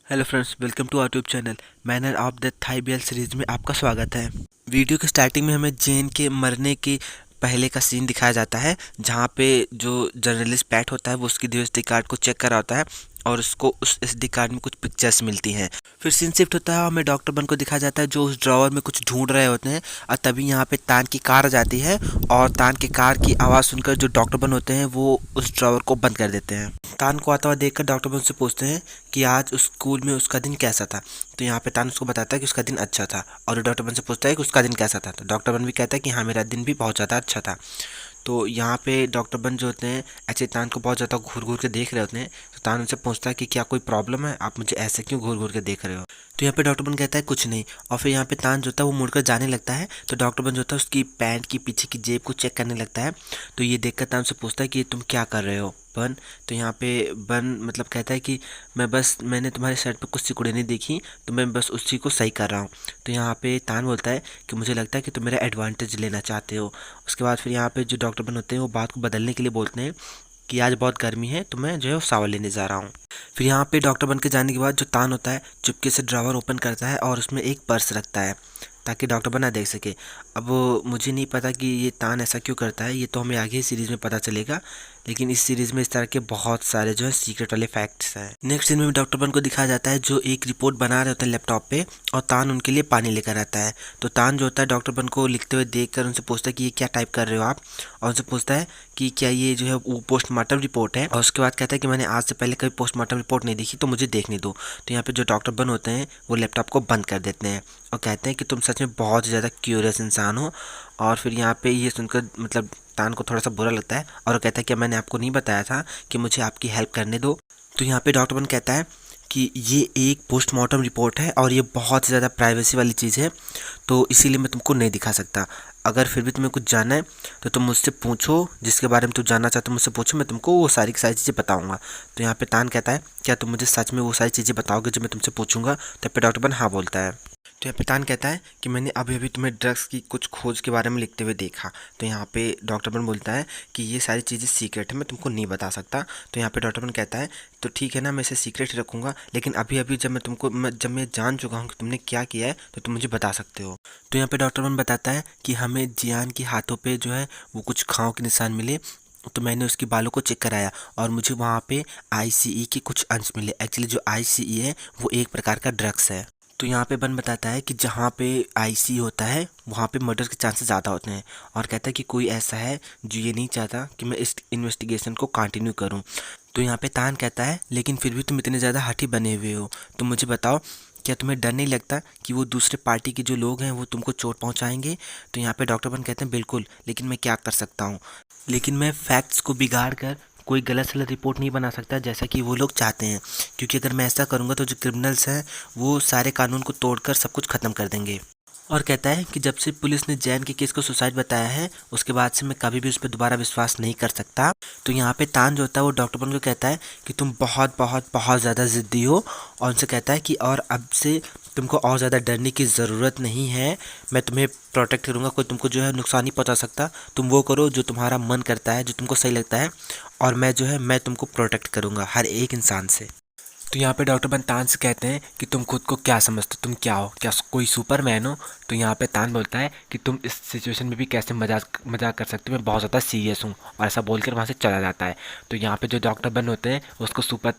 Hello friends, welcome to our YouTube channel. Manner of the Thai bell series में आपका स्वागत है। Video के स्टार्टिंग में हमें जेन के मरने के पहले का सीन दिखाया जाता है, जहाँ पे जो जर्नलिस्ट पैट होता है वो उसकी एसडी कार्ड को चेक कर रहा होता है और उसको उस एसडी कार्ड में कुछ पिक्चर्स मिलती हैं। फिर सीन शिफ्ट होता है और हमें डॉक्टर बन को दिखाया जाता है जो उस ड्रॉवर में कुछ ढूंढ रहे होते हैं। और तभी यहाँ पे तान की कार आ जाती है और तान की कार की आवाज़ सुनकर जो डॉक्टर बन होते हैं वो उस ड्रॉवर को बंद कर देते हैं। तान को आता हुआ देखकर डॉक्टर बन से पूछते हैं कि आज उस स्कूल में उसका दिन कैसा था। तो यहाँ पे तान उसको बताता है कि उसका दिन अच्छा था और डॉक्टर बन से पूछता है कि उसका दिन कैसा था। तो डॉक्टर बन भी कहता है कि हाँ, मेरा दिन भी बहुत ज़्यादा अच्छा था। तो यहाँ पे डॉक्टर बन जो होते हैं ऐसे तान को बहुत ज़्यादा घूर घूर के देख रहे होते हैं। तो तान उनसे पूछता है कि क्या कोई प्रॉब्लम है, आप मुझे ऐसे क्यों घूर घूर के देख रहे हो। तो यहाँ पे डॉक्टर बन कहता है कुछ नहीं। और फिर यहाँ पे तान जो होता है वो मुड़कर जाने लगता है। तो डॉक्टर बन जो होता है उसकी पैंट की पीछे की जेब को चेक करने लगता है। तो ये देखकर तान से पूछता है कि तुम क्या कर रहे हो बन। तो यहाँ पे बन मतलब कहता है कि मैंने तुम्हारे शर्ट पे कुछ सिकुड़े नहीं देखी, तो मैं बस उसी को सही कर रहा हूँ। तो यहाँ पे तान बोलता है कि मुझे लगता है कि तुम मेरा एडवांटेज लेना चाहते हो। उसके बाद फिर यहाँ पे जो डॉक्टर बन होते हैं वो बात को बदलने के लिए बोलते हैं कि आज बहुत गर्मी है तो मैं जो है वो सावर लेने जा रहा हूँ। फिर यहाँ पे डॉक्टर बन के जाने के बाद जो तान होता है चुपके से ड्रावर ओपन करता है और उसमें एक पर्स रखता है ताकि डॉक्टर बन ना देख सके। अब मुझे नहीं पता कि ये तान ऐसा क्यों करता है, ये तो हमें आगे सीरीज़ में पता चलेगा। लेकिन इस सीरीज़ में इस तरह के बहुत सारे जो है सीक्रेट वाले फैक्ट्स हैं। नेक्स्ट सीन में डॉक्टर बन को दिखाया जाता है जो एक रिपोर्ट बना रहे होते हैं लैपटॉप पे और तान उनके लिए पानी लेकर आता है। तो तान जो होता है डॉक्टर बन को लिखते हुए देखकर उनसे पूछता है कि ये क्या टाइप कर रहे हो आप, और उनसे पूछता है कि क्या ये जो है वो पोस्टमार्टम रिपोर्ट है। और उसके बाद कहता है कि मैंने आज से पहले कभी पोस्टमार्टम रिपोर्ट नहीं देखी, तो मुझे देखने दो। तो यहाँ पे जो डॉक्टर बन होते हैं वो लैपटॉप को बंद कर देते हैं और कहते हैं कि तुम सच में बहुत ज़्यादा क्यूरियस इंसान हो। और फिर यहाँ पे ये सुनकर मतलब तान को थोड़ा सा बुरा लगता है और वो कहता है कि मैंने आपको नहीं बताया था कि मुझे आपकी हेल्प करने दो। तो यहाँ पे डॉक्टर बन कहता है कि ये एक पोस्टमार्टम रिपोर्ट है और ये बहुत ज़्यादा प्राइवेसी वाली चीज़ है, तो इसीलिए मैं तुमको नहीं दिखा सकता। अगर फिर भी तुम्हें कुछ जानना है तो तुम मुझसे पूछो, जिसके बारे में तुम जानना चाहते हो मुझसे पूछो, मैं तुमको वो सारी की सारी चीज़ें बताऊंगा। तो यहाँ पे तान कहता है क्या तुम मुझे सच में वो सारी चीज़ें बताओगे जो मैं तुमसे पूछूंगा। तो पे डॉक्टर बन हाँ बोलता है। तो यहाँ पे तान कहता है कि मैंने अभी अभी तुम्हें ड्रग्स की कुछ खोज के बारे में लिखते हुए देखा। तो यहाँ पे डॉक्टर बन बोलता है कि ये सारी चीज़ें सीक्रेट है, मैं तुमको नहीं बता सकता। तो यहाँ पे डॉक्टर बन कहता है तो ठीक है ना, मैं इसे सीक्रेट ही रखूँगा, लेकिन अभी अभी जब मैं जान चुका हूँ कि तुमने क्या किया है तो तुम मुझे बता सकते हो। तो यहाँ पे डॉक्टर बन बताता है कि हमें जियान के हाथों पे जो है वो कुछ घाव के निशान मिले। तो मैंने उसके बालों को चेक कराया और मुझे वहाँ पे आईसीई के कुछ अंश मिले। एक्चुअली जो आईसीई है वो एक प्रकार का ड्रग्स है। तो यहाँ पे बन बताता है कि जहाँ पे आईसी होता है वहाँ पे मर्डर के चांसेस ज़्यादा होते हैं और कहता है कि कोई ऐसा है जो ये नहीं चाहता कि मैं इस इन्वेस्टिगेशन को कंटिन्यू करूँ। तो यहाँ पे तान कहता है लेकिन फिर भी तुम इतने ज़्यादा हठी बने हुए हो, तो मुझे बताओ क्या तुम्हें डर नहीं लगता कि वो दूसरे पार्टी के जो लोग हैं वो तुमको चोट पहुँचाएंगे। तो यहाँ पे डॉक्टर बन कहते हैं बिल्कुल, लेकिन मैं क्या कर सकता हूँ, लेकिन मैं फैक्ट्स को बिगाड़ कर कोई गलत सलत रिपोर्ट नहीं बना सकता जैसा कि वो लोग चाहते हैं, क्योंकि अगर मैं ऐसा करूँगा तो जो क्रिमिनल्स हैं वो सारे कानून को तोड़कर सब कुछ ख़त्म कर देंगे। और कहता है कि जब से पुलिस ने जैन के केस को सुसाइड बताया है उसके बाद से मैं कभी भी उस पर दोबारा विश्वास नहीं कर सकता। तो यहाँ पे तान जो होता है वो डॉक्टर बन को कहता है कि तुम बहुत बहुत बहुत ज़्यादा ज़िद्दी हो और उनसे कहता है कि और अब से तुमको और ज़्यादा डरने की ज़रूरत नहीं है, मैं तुम्हें प्रोटेक्ट करूँगा, कोई तुमको जो है नुकसान नहीं पहुँचा सकता। तुम वो करो जो तुम्हारा मन करता है, जो तुमको सही लगता है, और मैं जो है मैं तुमको प्रोटेक्ट करूँगा हर एक इंसान से। तो यहाँ पे डॉक्टर बन तान से कहते हैं कि तुम खुद को क्या समझते हो, तुम क्या हो, क्या कोई सुपरमैन हो। तो यहाँ पे तान बोलता है कि तुम इस सिचुएशन में भी कैसे मजाक कर सकते हो, मैं बहुत ज़्यादा सीरियस हूँ, और ऐसा बोलकर वहाँ से चला जाता है। तो यहाँ पे जो डॉक्टर बन होते हैं उसको सुपर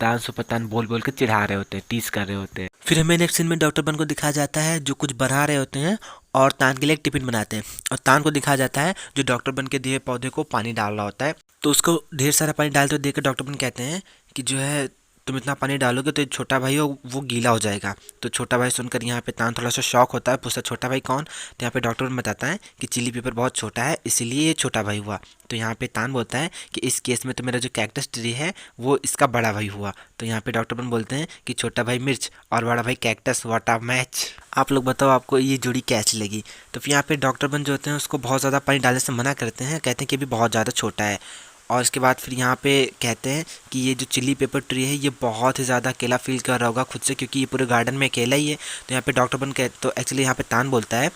तान बोल बोल के चिढ़ा रहे होते हैं, टीज कर रहे होते हैं। फिर हमें नेक्स्ट सीन में डॉक्टर बन को दिखाया जाता है जो कुछ बना रहे होते हैं और तान के लिए एक टिफिन बनाते हैं, और तान को दिखाया जाता है जो डॉक्टर बन के दिए पौधे को पानी डाल रहा होता है। तो उसको ढेर सारा पानी डालते हुए देखकर डॉक्टर बन कहते हैं कि जो है तुम इतना पानी डालोगे तो छोटा भाई हो वो गीला हो जाएगा। तो छोटा भाई सुनकर यहाँ पे तान थोड़ा सा शॉक होता है, पूछता छोटा भाई कौन। तो यहाँ पे डॉक्टर बताता है कि चिली पेपर बहुत छोटा है इसीलिए ये छोटा भाई हुआ। तो यहाँ पे तान बोलता है कि इस केस में तो मेरा जो कैक्टस ट्री है वो इसका बड़ा भाई हुआ। तो यहाँ पे डॉक्टर बोलते हैं कि छोटा भाई मिर्च और बड़ा भाई कैक्टस, व्हाट अ मैच। आप लोग बताओ आपको ये जोड़ी कैसी लगी। तो फिर यहाँ पे डॉक्टर बन जो होते हैं उसको बहुत ज़्यादा पानी डालने से मना करते हैं, कहते हैं कि अभी बहुत ज़्यादा छोटा है। और इसके बाद फिर यहाँ पे कहते हैं कि ये जो चिली पेपर ट्री है ये बहुत ही ज़्यादा अकेला फील कर रहा होगा खुद से, क्योंकि ये पूरे गार्डन में अकेला ही है। तो यहाँ पे डॉक्टर बन कह तो एक्चुअली यहाँ पे तान बोलता है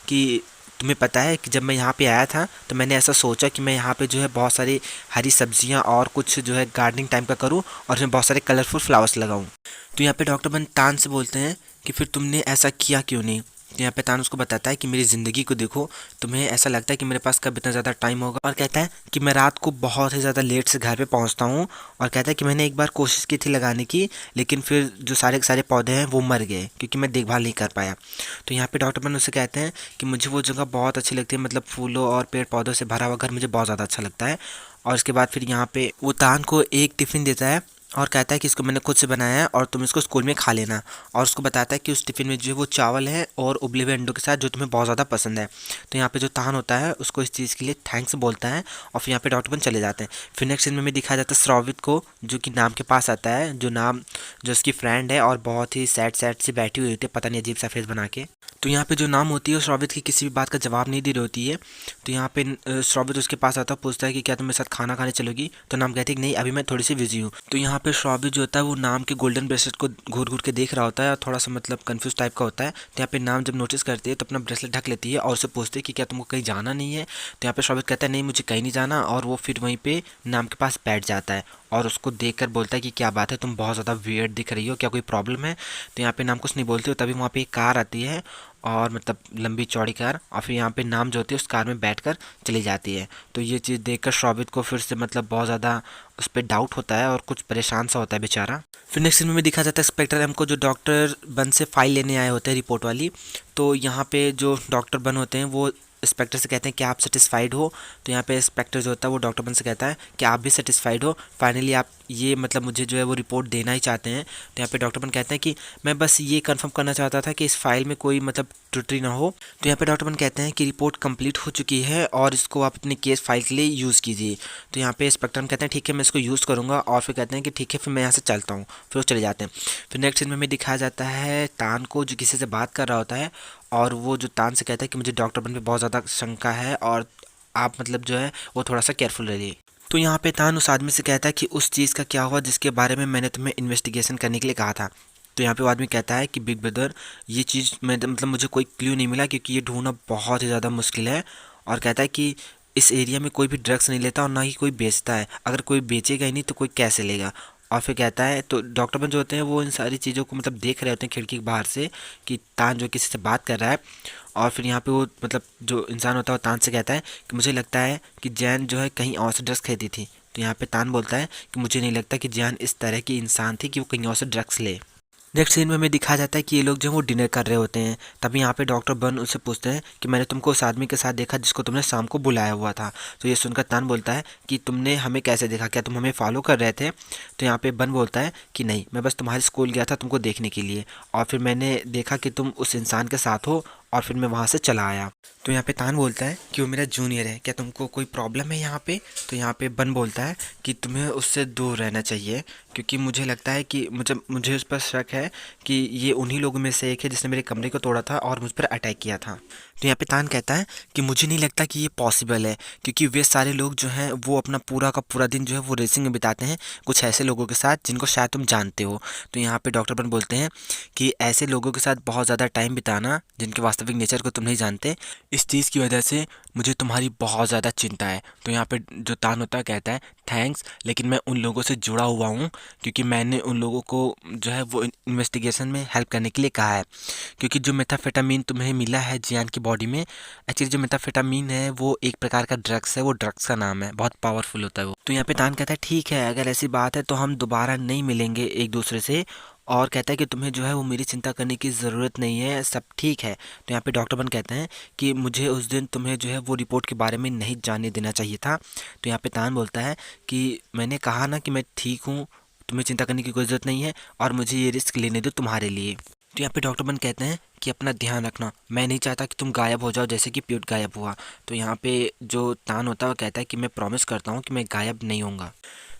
कि तुम्हें पता है कि जब मैं यहाँ पे आया था तो मैंने ऐसा सोचा कि मैं यहाँ पे जो है बहुत सारी हरी सब्जियाँ और कुछ जो है गार्डनिंग टाइम का करूँ और उसमें बहुत सारे कलरफुल फ्लावर्स लगाऊँ। तो यहाँ पे डॉक्टर बन तान से बोलते हैं कि फिर तुमने ऐसा किया क्यों नहीं। तो यहाँ पे तान उसको बताता है कि मेरी ज़िंदगी को देखो, तुम्हें ऐसा लगता है कि मेरे पास कब इतना ज़्यादा टाइम होगा, और कहता है कि मैं रात को बहुत ही ज़्यादा लेट से घर पे पहुँचता हूँ, और कहता है कि मैंने एक बार कोशिश की थी लगाने की, लेकिन फिर जो सारे के सारे पौधे हैं वो मर गए क्योंकि मैं देखभाल नहीं कर पाया। तो यहाँ पे डॉक्टर बन उससे कहते हैं कि मुझे वो जगह बहुत अच्छी लगती है, मतलब फूलों और पेड़ पौधों से भरा हुआ घर मुझे बहुत ज़्यादा अच्छा लगता है। और उसके बाद फिर यहाँ पे वो तान को एक टिफ़िन देता है और कहता है कि इसको मैंने खुद से बनाया है और तुम इसको स्कूल में खा लेना। और उसको बताता है कि उस टिफ़िन में जो है वो चावल है और उबले हुए अंडों के साथ, जो तुम्हें बहुत ज़्यादा पसंद है। तो यहाँ पे जो तान होता है उसको इस चीज़ के लिए थैंक्स बोलता है और फिर यहाँ पे डॉक्टर बन चले जाते हैं। फिर नेक्स्ट सीन में दिखाया जाता है श्रावित को, जो कि नाम के पास आता है, जो उसकी फ्रेंड है और बहुत ही सैड सैड सी बैठी हुई होती है, पता नहीं अजीब सा फेस बना के। तो यहाँ पे जो नाम होती है श्रावित की किसी भी बात का जवाब नहीं दे रही होती है। तो यहाँ पे श्रावित उसके पास आता है, पूछता है कि क्या तुम मेरे साथ खाना खाने चलोगी। तो नाम कहती है कि नहीं, अभी मैं थोड़ी सी बिजी हूँ। तो यहाँ पे श्रावित जो होता है वो नाम के गोल्डन ब्रेसलेट को घूर घूर के देख रहा होता है और थोड़ा सा मतलब कंफ्यूज टाइप का होता है। तो यहाँ पे नाम जब नोटिस करती है तो अपना ब्रेसलेट ढक लेती है और उससे पूछती है कि क्या तुमको कहीं जाना नहीं है। तो यहाँ पे श्रावित कहता है नहीं, मुझे कहीं नहीं जाना, और वो फिर वहीं पे नाम के पास बैठ जाता है और उसको देखकर बोलता है कि क्या बात है, तुम बहुत ज़्यादा वियर्ड दिख रही हो, क्या कोई प्रॉब्लम है। तो यहाँ पे नाम कुछ नहीं बोलती हो, तभी वहाँ पे एक कार आती है और मतलब लंबी चौड़ी कार, और फिर यहाँ पे नाम जो होती है उस कार में बैठकर चली जाती है। तो ये चीज़ देखकर श्रावित को फिर से मतलब बहुत ज़्यादा उस पर डाउट होता है और कुछ परेशान सा होता है बेचारा। फिर नेक्स्ट सीन में दिखा जाता है इंस्पेक्टर एम को, जो डॉक्टर बन से फाइल लेने आए होते हैं रिपोर्ट वाली। तो यहाँ पे जो डॉक्टर बन होते हैं वो इंस्पेक्टर से कहते हैं कि आप सेटिस्फाइड हो। तो यहाँ पे इंस्पेक्टर जो होता है वो डॉक्टर बन से कहता है कि आप भी सेटिस्फाइड हो, फाइनली आप ये मतलब मुझे जो है वो रिपोर्ट देना ही चाहते हैं। तो यहाँ पे डॉक्टर बन कहते हैं कि मैं बस ये कंफर्म करना चाहता था कि इस फाइल में कोई मतलब त्रुटि ना हो। तो यहाँ पे डॉक्टर बन कहते हैं कि रिपोर्ट कंप्लीट हो चुकी है और इसको आप अपने केस फाइल के लिए यूज़ कीजिए। तो यहाँ पे इंस्पेक्टर कहते हैं ठीक है, मैं इसको यूज़ करूँगा, और फिर कहते हैं कि ठीक है, फिर मैं यहाँ से चलता हूँ। फिर वो चले जाते हैं। फिर नेक्स्ट सीन में हमें दिखाया जाता है तान को, जो किसी से बात कर रहा होता है, और वो जो तान से कहता है कि मुझे डॉक्टर बन पे बहुत ज़्यादा शंका है और आप मतलब जो है वो थोड़ा सा केयरफुल रहिए। तो यहाँ पे तान उस आदमी से कहता है कि उस चीज़ का क्या हुआ जिसके बारे में मैंने तुम्हें इन्वेस्टिगेशन करने के लिए कहा था। तो यहाँ पे वो आदमी कहता है कि बिग ब्रदर, ये चीज़ मैं मतलब मुझे कोई क्ल्यू नहीं मिला क्योंकि ये ढूंढना बहुत ही ज़्यादा मुश्किल है, और कहता है कि इस एरिया में कोई भी ड्रग्स नहीं लेता और ना ही कोई बेचता है, अगर कोई बेचेगा ही नहीं तो कोई कैसे लेगा। और फिर कहता है, तो डॉक्टर बन जो होते हैं वो इन सारी चीज़ों को मतलब देख रहे होते हैं खिड़की के बाहर से कि तान जो किसी से बात कर रहा है। और फिर यहाँ पे वो मतलब जो इंसान होता है वो तान से कहता है कि मुझे लगता है कि जैन जो है कहीं और से ड्रग्स खरीदी थी। तो यहाँ पे तान बोलता है कि मुझे नहीं लगता कि जैन इस तरह की इंसान थी कि वो कहीं और से ड्रग्स ले। नेक्स्ट सीन में हमें दिखाया जाता है कि ये लोग जो है वो डिनर कर रहे होते हैं। तभी यहाँ पे डॉक्टर बन उससे पूछते हैं कि मैंने तुमको उस आदमी के साथ देखा जिसको तुमने शाम को बुलाया हुआ था। तो ये सुनकर तान बोलता है कि तुमने हमें कैसे देखा, क्या तुम हमें फॉलो कर रहे थे। तो यहाँ पे बन बोलता है कि नहीं, मैं बस तुम्हारे स्कूल गया था तुमको देखने के लिए, और फिर मैंने देखा कि तुम उस इंसान के साथ हो और फिर मैं वहाँ से चला आया। तो यहाँ पे तान बोलता है कि वो मेरा जूनियर है, क्या तुमको कोई प्रॉब्लम है यहाँ पे। तो यहाँ पे बन बोलता है कि तुम्हें उससे दूर रहना चाहिए, क्योंकि मुझे लगता है कि मुझे उस पर शक है कि ये उन्हीं लोगों में से एक है जिसने मेरे कमरे को तोड़ा था और मुझ पर अटैक किया था। तो यहाँ पे तान कहता है कि मुझे नहीं लगता कि ये पॉसिबल है, क्योंकि वे सारे लोग जो हैं वो अपना पूरा का पूरा दिन जो है वो रेसिंग में बिताते हैं कुछ ऐसे लोगों के साथ जिनको शायद तुम जानते हो। तो यहाँ पे डॉक्टर बन बोलते हैं कि ऐसे लोगों के साथ बहुत ज़्यादा टाइम बिताना जिनके वास्तविक नेचर को तुम नहीं जानते, इस चीज़ की वजह से मुझे तुम्हारी बहुत ज़्यादा चिंता है। तो यहाँ पे जो तान होता है कहता है थैंक्स, लेकिन मैं उन लोगों से जुड़ा हुआ हूँ क्योंकि मैंने उन लोगों को जो है वो इन्वेस्टिगेशन में हेल्प करने के लिए कहा है। क्योंकि जो मेथाफेटामीन तुम्हें मिला है जियान की बॉडी में, एक्चुअली जो मेथाफेटामीन है वो एक प्रकार का ड्रग्स है, वो ड्रग्स का नाम है, बहुत पावरफुल होता है वो। तो यहाँ पे तान कहता है ठीक है, अगर ऐसी बात है तो हम दोबारा नहीं मिलेंगे एक दूसरे से, और कहता है कि तुम्हें जो है वो मेरी चिंता करने की ज़रूरत नहीं है, सब ठीक है। तो यहाँ पे डॉक्टर बन कहते हैं कि मुझे उस दिन तुम्हें जो है वो रिपोर्ट के बारे में नहीं जानने देना चाहिए था। तो यहाँ पे तान बोलता है कि मैंने कहा ना कि मैं ठीक हूँ, तुम्हें चिंता करने की कोई ज़रूरत नहीं है और मुझे ये रिस्क लेने दो तुम्हारे लिए। तो यहाँ पे डॉक्टर बन कहते हैं कि अपना ध्यान रखना, मैं नहीं चाहता कि तुम गायब हो जाओ जैसे कि प्यूट गायब हुआ। तो यहाँ पे जो तान होता है वो कहता है कि मैं प्रॉमिस करता हूँ कि मैं गायब नहीं होऊंगा।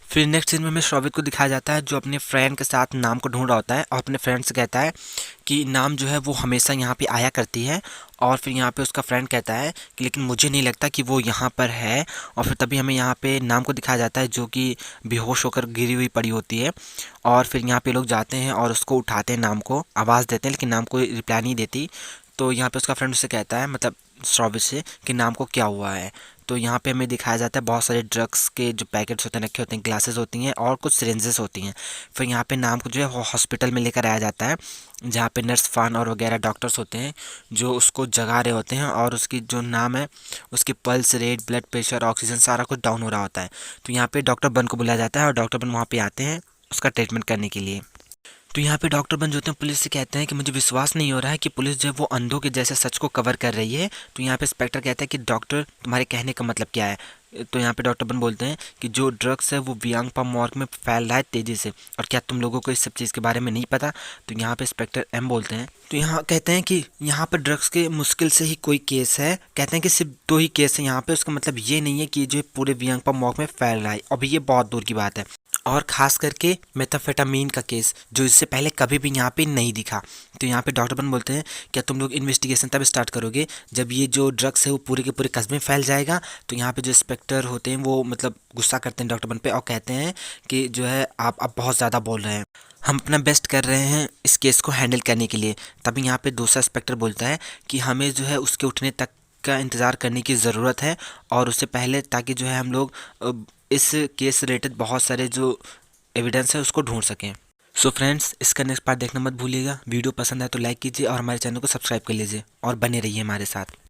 फिर नेक्स्ट सीन में हमें श्रावित को दिखाया जाता है जो अपने फ्रेंड के साथ नाम को ढूंढ रहा होता है और अपने फ्रेंड से कहता है कि नाम जो है वो हमेशा यहाँ पे आया करती है। और फिर यहाँ पे उसका फ्रेंड कहता है कि लेकिन मुझे नहीं लगता कि वो यहाँ पर है। और फिर तभी हमें यहाँ पे नाम को दिखाया जाता है जो कि बेहोश होकर गिरी हुई पड़ी होती है। और फिर यहाँ पे लोग जाते हैं और उसको उठाते हैं, नाम को आवाज़ देते हैं, लेकिन नाम को रिप्लाई नहीं देती। तो यहाँ पे उसका फ्रेंड उससे कहता है, मतलब स्ट्रॉबेरी से कि नाम को क्या हुआ है। तो यहाँ पे हमें दिखाया जाता है बहुत सारे ड्रग्स के जो पैकेट्स होते हैं रखे होते हैं, ग्लासेस होती हैं और कुछ सिरिंजेस होती हैं। फिर यहाँ पे नाम को जो है हॉस्पिटल में लेकर आया जाता है, जहाँ पे नर्स फान और वगैरह डॉक्टर्स होते हैं जो उसको जगा रहे होते हैं, और उसकी जो नाम है उसकी pulse rate, blood pressure, oxygen सारा कुछ डाउन हो रहा होता है। तो यहाँ पे डॉक्टर बन को बुलाया जाता है और डॉक्टर बन वहाँ पे आते हैं उसका ट्रीटमेंट करने के लिए। तो यहाँ पे डॉक्टर बन जो होते हैं पुलिस से कहते हैं कि मुझे विश्वास नहीं हो रहा है कि पुलिस जो है वो अंधों के जैसे सच को कवर कर रही है। तो यहाँ पे इंस्पेक्टर कहता है कि डॉक्टर तुम्हारे कहने का मतलब क्या है। तो यहाँ पे डॉक्टर बन बोलते हैं कि जो ड्रग्स है वो वियंगपा मॉर्ग में फैल रहा है तेज़ी से, और क्या तुम लोगों को इस सब चीज़ के बारे में नहीं पता। तो यहाँ पे इंस्पेक्टर एम बोलते हैं, तो यहाँ कहते हैं कि यहाँ पर ड्रग्स के मुश्किल से ही कोई केस है, कहते हैं कि सिर्फ 2 ही केस है यहाँ पे, उसका मतलब ये नहीं है कि जो पूरे वियंगपा मॉर्ग में फैल रहा है, अभी ये बहुत दूर की बात है। और ख़ास करके मेथाम्फेटामीन का केस जो इससे पहले कभी भी यहाँ पे नहीं दिखा। तो यहाँ पे डॉक्टर बन बोलते हैं क्या तुम लोग इन्वेस्टिगेशन तब स्टार्ट करोगे जब ये जो ड्रग्स है वो पूरे के पूरे कस्बे में फैल जाएगा। तो यहाँ पे जो इंस्पेक्टर होते हैं वो मतलब गुस्सा करते हैं डॉक्टर बन पे और कहते हैं कि जो है आप बहुत ज़्यादा बोल रहे हैं, हम अपना बेस्ट कर रहे हैं इस केस को हैंडल करने के लिए। तभी यहाँ पे दूसरा इंस्पेक्टर बोलता है कि हमें जो है उसके उठने तक का इंतज़ार करने की ज़रूरत है, और उससे पहले ताकि जो है हम लोग इस केस रिलेटेड बहुत सारे जो एविडेंस है उसको ढूंढ सकें। सो फ्रेंड्स, इसका नेक्स्ट पार्ट देखना मत भूलिएगा। वीडियो पसंद आए तो लाइक कीजिए और हमारे चैनल को सब्सक्राइब कर लीजिए और बने रहिए हमारे साथ।